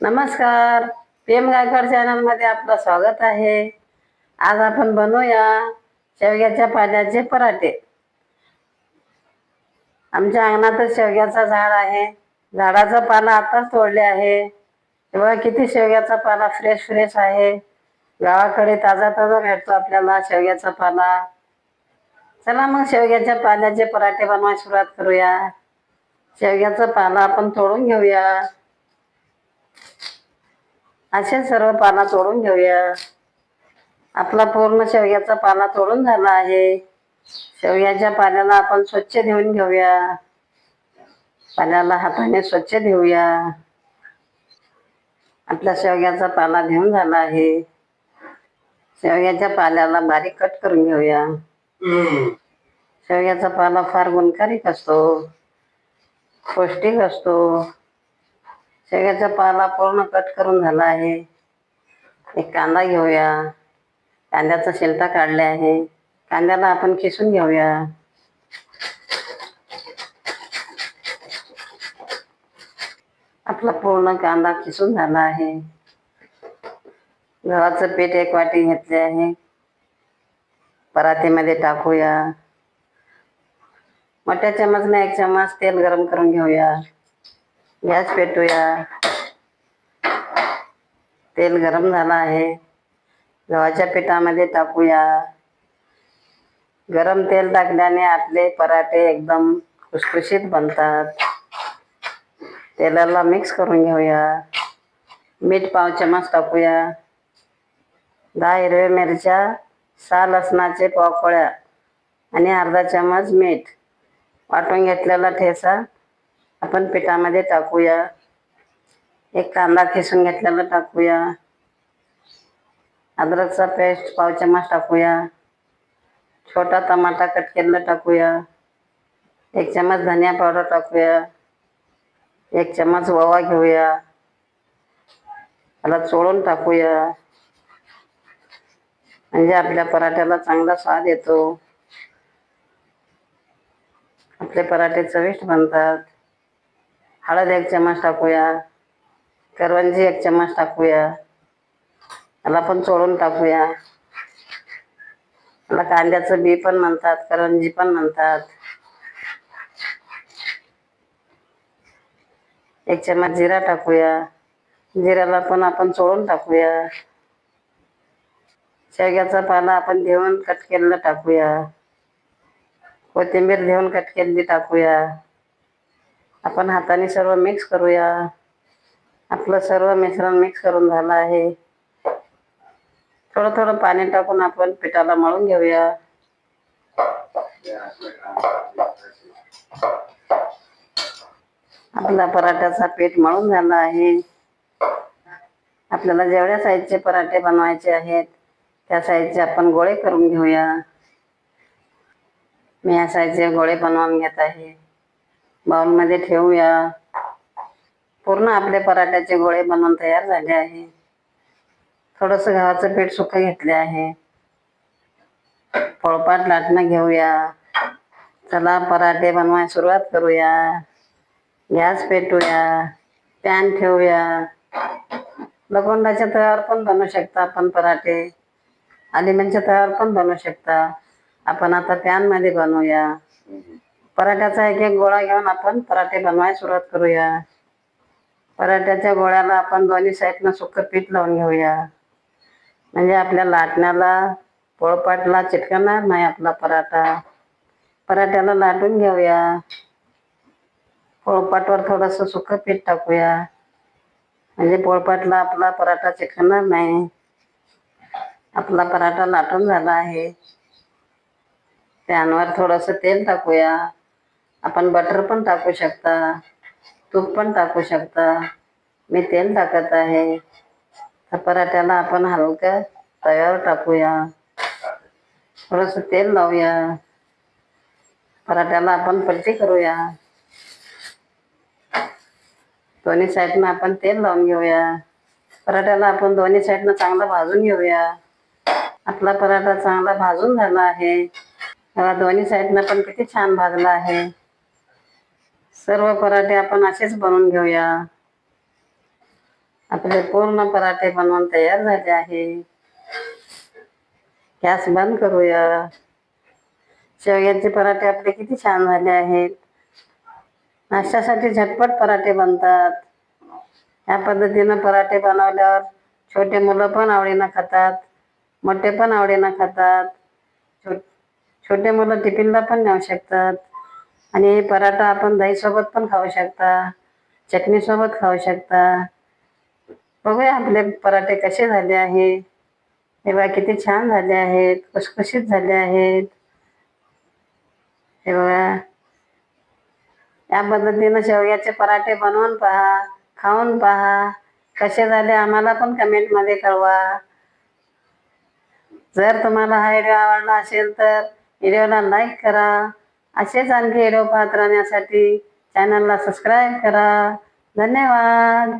नमस्कार. PM गायकवाड चॅनलमध्ये आपलं स्वागत आहे. आज आपण बनवूया शेवग्याच्या पाल्याचे पराठे. आमच्या अंगणातच शेवग्याचं झाड आहे. झाडाचा पाला आताच तोडले आहे. तेव्हा किती शेवग्याचा पाला फ्रेश आहे. गावाकडे ताजा ताजा भेटतो आपल्याला शेवग्याचा पाला. चला मग शेवग्याच्या पाल्याचे पराठे बनवायला सुरुवात करूया. शेवग्याचा पाला आपण तोडून घेऊया. असे सर्व पाला तोडून घेऊया. आपला पूर्ण शेवग्याचा पाला तोडून झाला आहे. शेवग्याच्या पाल्याला आपण स्वच्छ धुवून घेऊया. पाल्याला हाताने स्वच्छ धुवूया. आपला शेवग्याचा पाला धुवून झाला आहे. शेवग्याच्या पाल्याला बारीक कट करून घेऊया. शेवग्याचा पाला फार गुणकारी असतो, पौष्टिक असतो. शेवग्याचा पाला पूर्ण कट करून झाला आहे. एक कांदा घेऊया. कांद्याचा शेलटा काढले आहे. कांद्याला आपण किसून घेऊया. आपला पूर्ण कांदा किसून झाला आहे. गव्हाचं पीठ 1 वाटी घेतले आहे. परातीमध्ये टाकूया. मोठ्या चमचने 1 चमच तेल गरम करून घेऊया. गॅस पेटूया. तेल गरम झालं आहे. गव्हाच्या पिठामध्ये टाकूया. गरम तेल टाकल्याने आपले पराठे एकदम खुसखुशीत बनतात. तेलाला मिक्स करून घेऊया. मीठ 1/2 चमच टाकूया. 10 हिरव्या मिरच्या, 6 लसणाचे पाकळ्या आणि अर्धा चमच मीठ. वाटून घेतलेला ठेचा आपण पिठामध्ये टाकूया. 1 कांदा किसून घेतलेला टाकूया. अद्रकचा पेस्ट 1/2 चमच टाकूया. छोटा टमाटा कट केलेला टाकूया. 1 चमच धनिया पावडर टाकूया. 1 चमच ओवा घेऊया. त्याला चोळून टाकूया. म्हणजे आपल्या पराठ्याला चांगला स्वाद येतो. आपले पराठे चविष्ट बनतात. हळद 1 चमच टाकूया. करवंजी 1 चमच टाकूया. त्याला पण चोळून टाकूया. त्याला कांद्याचं बी पण म्हणतात, करंजी पण म्हणतात. 1 चमच जिरा टाकूया. जिऱ्याला पण आपण चोळून टाकूया. शेवग्याचा पाला आपण धुवून कट केलेला टाकूया. कोथिंबीर धुवून कट केलेली टाकूया. आपण हाताने सर्व मिक्स करूया. आपलं सर्व मिश्रण मिक्स करून झालं आहे. थोडं थोडं पाणी टाकून आपण पिठाला मळून घेऊया. आपला पराठ्याचा पीठ मळून झाला आहे. आपल्याला जेवढ्या साईजचे पराठे बनवायचे आहेत त्या साईजचे आपण गोळे करून घेऊया. मी या साईजचे गोळे बनवून घेत आहे. बाउलमध्ये ठेवूया. पूर्ण आपले पराठ्याचे गोळे बनवून तयार झाले आहे. थोडंसं गव्हाचं पीठ सुकं घेतले आहे. पोळपाट लाटणं घेऊया. चला पराठे बनवायला सुरुवात करूया. गॅस पेटूया. पॅन ठेवूया. लोखंडाच्या तव्यावर पण बनवू शकता आपण पराठे. अल्युमिनियमच्या तव्यावर पण बनवू शकता. आपण आता पॅनमध्ये बनवूया. पराठ्याचा 1 गोळा घेऊन आपण पराठे बनवायला सुरुवात करूया. पराठ्याच्या गोळ्याला आपण दोन्ही साईडनं सुकं पीठ लावून घेऊया. म्हणजे आपल्या लाटण्याला, पोळपाटला चिटकणार नाही आपला पराठा. पराठ्याला लाटून घेऊया. पोळपाटवर थोडंसं सुकं पीठ टाकूया. म्हणजे पोळपाटला आपला पराठा चिटकणार नाही. आपला पराठा लाटून झाला आहे. पॅनवर थोडंसं तेल टाकूया. आपण बटर पण टाकू शकता, तूप पण टाकू शकता. मी तेल टाकत आहे. तर पराठ्याला आपण हलकं तव्यावर टाकूया. थोडंसं तेल लावूया. पराठ्याला आपण पलटी करूया. दोन्ही साईडनं आपण तेल लावून घेऊया. पराठ्याला आपण दोन्ही साईडनं चांगलं भाजून घेऊया. आपला पराठा चांगला भाजून झाला आहे. बघा दोन्ही साईडनं पण किती छान भाजला आहे. सर्व पराठे आपण असेच बनवून घेऊया. आपले पूर्ण पराठे बनवून तयार झाले आहे. गॅस बंद करूया. शेवग्याचे पराठे आपले किती छान झाले आहेत. नाश्त्यासाठी झटपट पराठे बनतात. या पद्धतीनं पराठे बनवल्यावर छोटे मुलं पण आवडीनं खातात, मोठे पण आवडीनं खातात. छोटे मुलं टिफिनला पण नेऊ शकतात. आणि हे पराठा आपण दहीसोबत पण खाऊ शकता, चटणीसोबत खाऊ शकता. बघूया आपले पराठे कसे झाले आहे. हे बघा किती छान झाले आहेत, खुसखुशीत झाले आहेत. हे बघा, या पद्धतीनं शेवग्याचे पराठे बनवून पहा, खाऊन पहा. कसे झाले आम्हाला पण कमेंटमध्ये कळवा. जर तुम्हाला हा व्हिडिओ आवडला असेल तर व्हिडिओला लाईक करा. असेच आणखी व्हिडिओ पाहत राहण्यासाठी चॅनलला सबस्क्राईब करा. धन्यवाद.